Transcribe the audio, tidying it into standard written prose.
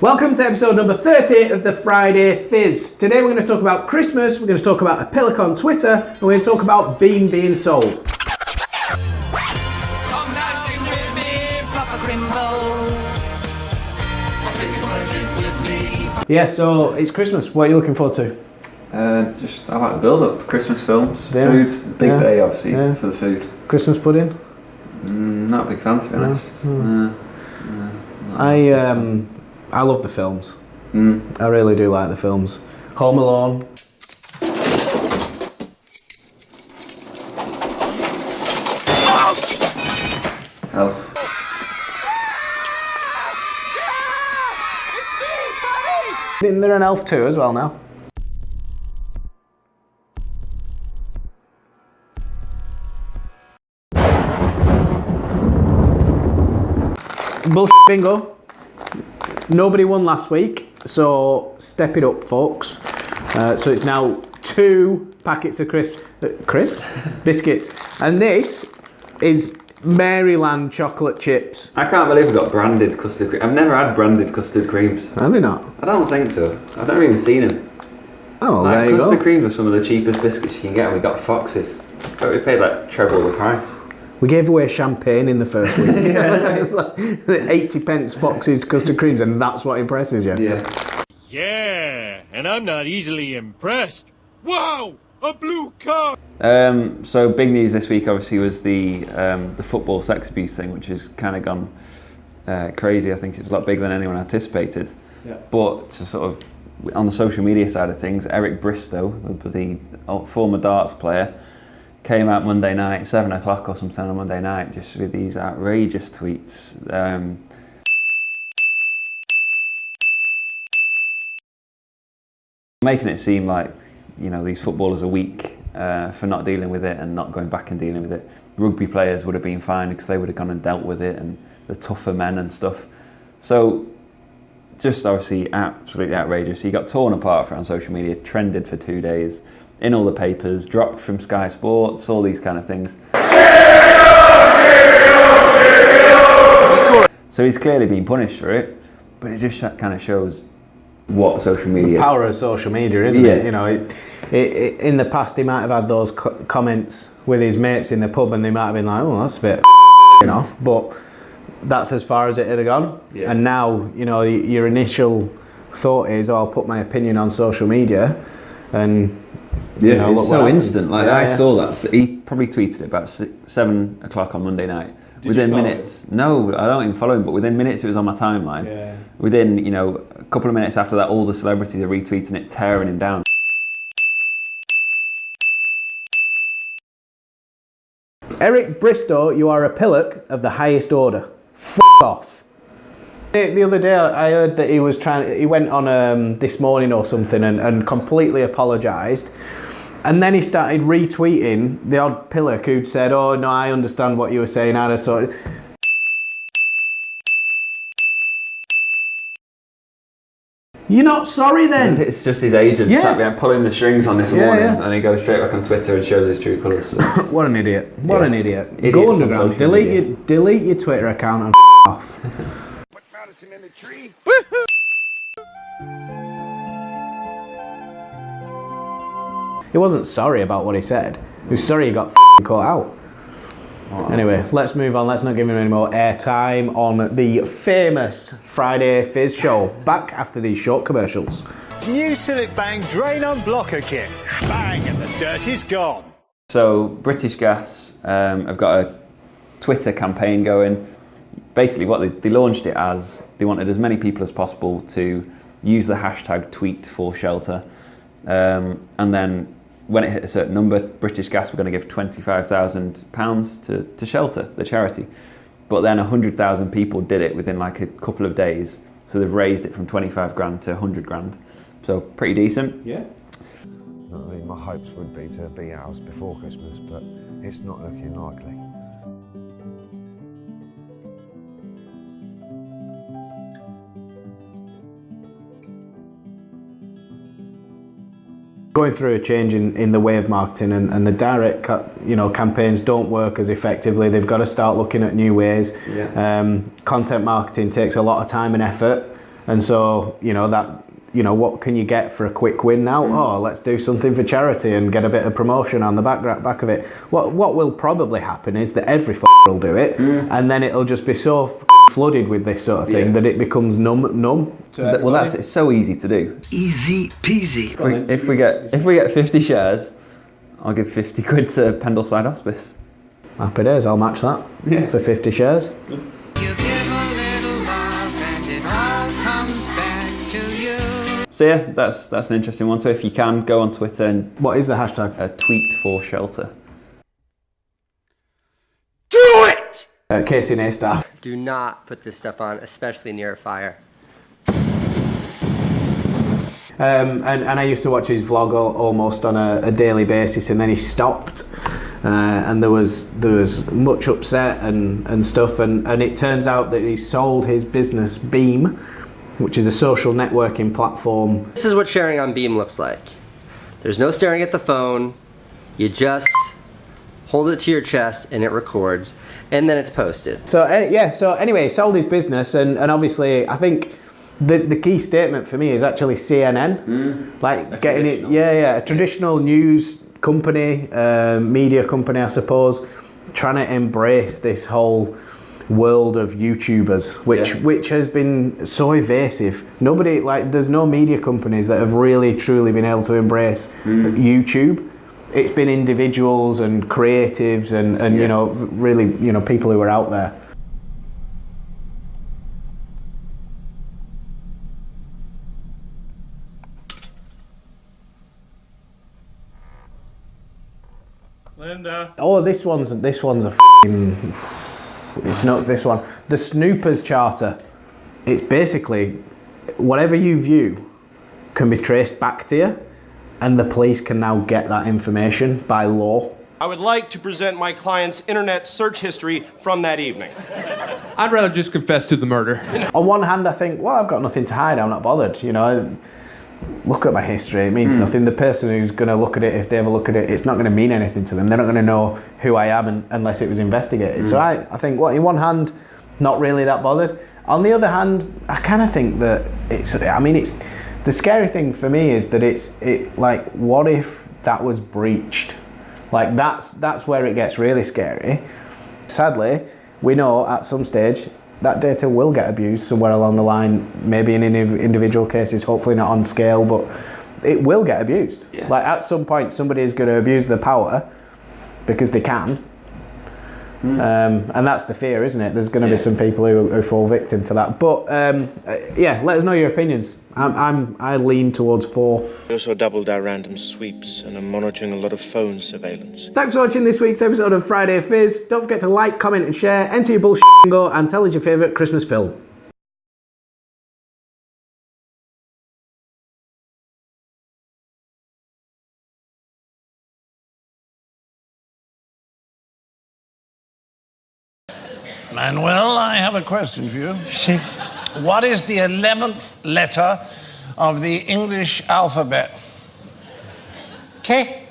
Welcome to episode number 30 of the Friday Fizz. Today we're going to talk about Christmas, we're going to talk about a PILLOCK on Twitter, and we're going to talk about bean being sold. Yeah, so it's Christmas. What are you looking forward to? I like the build-up. Christmas films, food, big day obviously for the food. Christmas pudding? Not a big fan, to be honest. I love the films. I really do like the films. Home Alone. Elf. Isn't there an Elf 2 as well now? Bullsh bingo. Nobody won last week, so step it up, folks. So it's now 2 packets of biscuits, and this is Maryland chocolate chips. I can't believe we've got branded custard cream. I've never had branded custard creams. Have you not? I don't think so. I've never even seen them. Oh, well, there you go. Custard creams are some of the cheapest biscuits you can get, and we got Foxes. But we paid like treble the price. We gave away champagne in the first week. It's like 80 pence Fox's custard creams, and that's what impresses you. Yeah. Yeah, and I'm not easily impressed. Wow, a blue car! So big news this week obviously was the football sex abuse thing, which has kind of gone crazy. I think it was a lot bigger than anyone anticipated. Yeah. But to sort of, on the social media side of things, Bristow, the former darts player, came out Monday night, 7 o'clock or something on Monday night, just with these outrageous tweets. Making it seem like, you know, these footballers are weak for not dealing with it and not going back and dealing with it. Rugby players would have been fine because they would have gone and dealt with it, and the tougher men and stuff. So, just obviously absolutely outrageous. He got torn apart for it on social media, trended for 2 days, in all the papers, dropped from Sky Sports, all these kind of things. So he's clearly been punished for it, but it just kind of shows what social media... The power of social media, isn't it? You know, in the past he might have had those comments with his mates in the pub, and they might have been like, oh, that's a bit off, but that's as far as it had gone. Yeah. And now, you know, your initial thought is, oh, I'll put my opinion on social media, and... Yeah, you know, it's so instant. Like, I saw that. He probably tweeted it about 7 o'clock on Monday night. Within minutes. No, I don't even follow him, but within minutes it was on my timeline. Yeah. Within, you know, a couple of minutes after that, all the celebrities are retweeting it, tearing him down. Bristow, you are a PILLOCK of the highest order. F off. The other day I heard that he went on This Morning or something and completely apologised, and then he started retweeting the odd PILLOCK who'd said, oh no, I understand what you were saying, I just thought... You're not sorry then? It's just his agent sat behind pulling the strings on this morning, and he goes straight back on Twitter and shows his true colours. So. What an idiot. What an idiot. Idiots. Go underground, delete your Twitter account and off. In the tree. He wasn't sorry about what he said. He was sorry he got caught out. Oh, anyway, let's move on. Let's not give him any more airtime on the famous Friday Fizz show. Back after these short commercials. New Silic Bang Drain on Blocker Kit. Bang and the dirt is gone. So British Gas have got a Twitter campaign going. Basically what they launched it as, they wanted as many people as possible to use the hashtag tweet4shelter, and then when it hit a certain number, British Gas were going to give £25,000 to Shelter, the charity. But then 100,000 people did it within like a couple of days, so they've raised it from 25 grand to 100 grand. So pretty decent. Yeah. I mean, my hopes would be to be ours before Christmas, but it's not looking likely. going through a change in the way of marketing, and the direct campaigns don't work as effectively. They've got to start looking at new ways. Yeah. Content marketing takes a lot of time and effort, And so, you know, that, you know, what can you get for a quick win now? Oh, let's do something for charity and get a bit of promotion on the back of it. What will probably happen is that every will do it, and then it'll just be so flooded with this sort of thing that it becomes numb. Well, it's so easy to do. Easy peasy. If we get 50 shares, I'll give 50 quid to Pendleside Hospice. Happy days, I'll match that for 50 shares. So yeah, that's an interesting one. So if you can, go on Twitter and... What is the hashtag? Tweet for shelter. Do it! Casey Neistat. Do not put this stuff on, especially near a fire. And I used to watch his vlog almost on a daily basis, and then he stopped. And there was much upset and stuff, and it turns out that he sold his business Beam, which is a social networking platform. This is what sharing on Beam looks like. There's no staring at the phone. You just hold it to your chest and it records, and then it's posted. So so anyway, he sold his business, and obviously I think the key statement for me is actually CNN. Like getting it, a traditional news company, media company, I suppose, trying to embrace this whole world of YouTubers, which has been so evasive. Nobody, like, there's no media companies that have really truly been able to embrace YouTube. It's been individuals and creatives and you know, really, you know, people who are out there. Linda. Oh, this one's a f***ing... It's nuts, this one. The Snoopers Charter. It's basically whatever you view can be traced back to you, and the police can now get that information by law. I would like to present my client's internet search history from that evening. I'd rather just confess to the murder. On one hand, I think, well, I've got nothing to hide, I'm not bothered, you know. Look at my history, it means nothing. The person who's going to look at it, if they ever look at it, it's not going to mean anything to them. They're not going to know who I am unless it was investigated. So I think, well, in one hand, not really that bothered. On the other hand, I kind of think that it's the scary thing for me is that like, what if that was breached? Like, that's where it gets really scary. Sadly, we know at some stage that data will get abused somewhere along the line, maybe in individual cases, hopefully not on scale, but it will get abused. Yeah. Like, at some point, somebody is going to abuse the power because they can. And that's the fear, isn't it? There's going to be some people who fall victim to that. But yeah, let us know your opinions. I lean towards 4. We also doubled our random sweeps and are monitoring a lot of phone surveillance. Thanks for watching this week's episode of Friday Fizz. Don't forget to like, comment and share, enter your bullshit bingo, and tell us your favourite Christmas film. Manuel, I have a question for you. See? What is the 11th letter of the English alphabet? Okay.